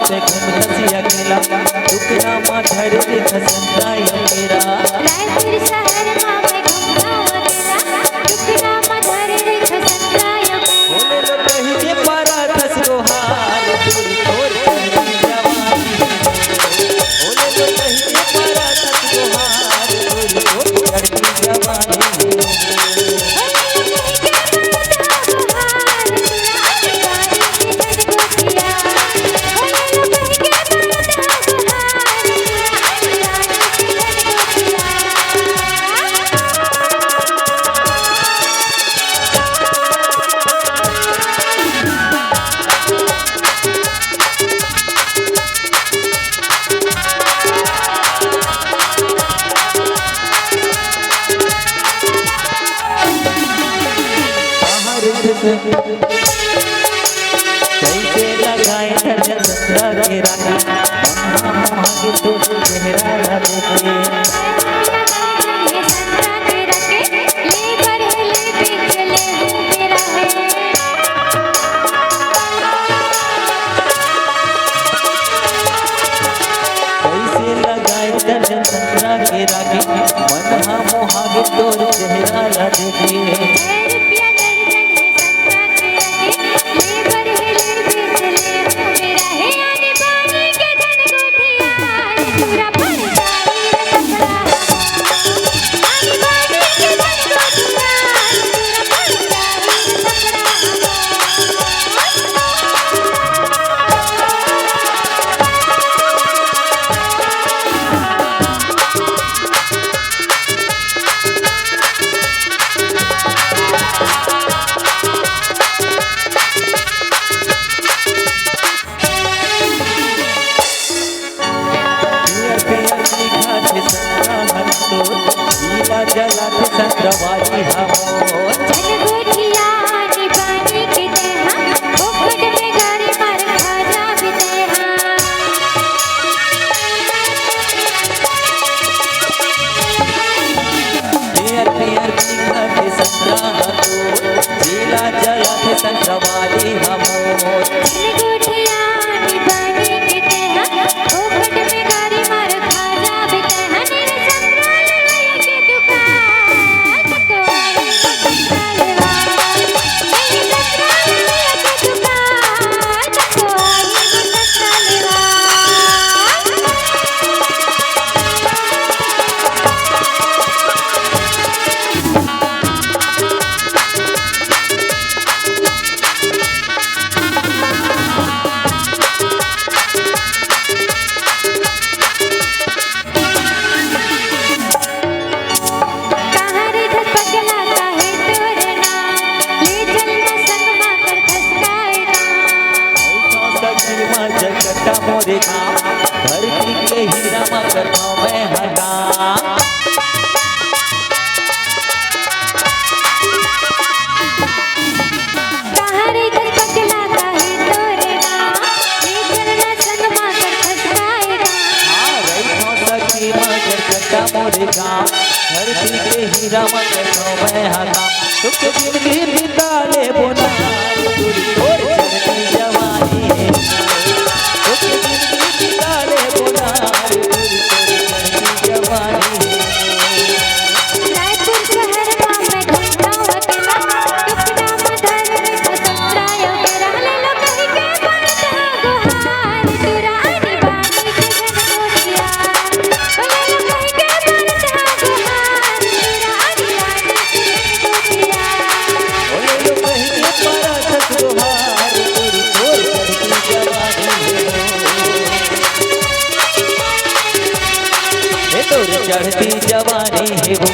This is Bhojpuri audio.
पे घूमता अकेला दुख नामा धर दे खसंता मेरा रायपुर शहर में मैं घूमता अकेला दुख नामा धर दे खसंता बोले लो कहीं के पारा थस रोहार दूर तोर चढ़ती जवानी बोले लो कहीं के पारा थस रोहार दूर तोर चढ़ती जवानी कैसे लगाए धरन ससुरा के रानी मांगे तो चेहरा देखे कैसे लगाए धरन ससुरा के रानी मन मोहागे तो चेहरा देखे जला थे संद्रवाली हमोर जनगोठिया निबानी के देहा ओखट में गारी मार खाजा बितेहा पियर पियर दिखा थे संद्रा हमोर जिला जला थे संद्रवाली हमोर जनगोठिया निबानी के देहा ओखट में गारी मार खाजा बितेहा मेरे संग्रहालय के दुकान तो आई संग्रहालय मेरे संग्रहालय के दुकान तो आई जगटा मोरे धरती के हीरा मा करता मैं हटा कहारे घर पटला काहे तोरे नाम ये चलना संग मा कर खसकाएगा हां रही हो सकी मा जगटा मोरे धरती के हीरा मा करता मैं हटा सुख जिंदगी बिता ले बोना दूर तोर चढ़ती जवानी है सुख जिंदगी बिता ले बोना दूर तोर चढ़ती जवानी है रायपुर शहर में मैं घूमता अकेला दुख नाम धर दे खसंता मेरा ले लो कहीं के बनत गुहार तुरानी बानी के जनगोठिया ले लो कहीं के बनत गुहार तुरानी बानी के जनगोठिया ओले लो कहीं के पारा थस रोहार दूर तोर चढ़ती जवानी है तोर चढ़ती जवानी है वो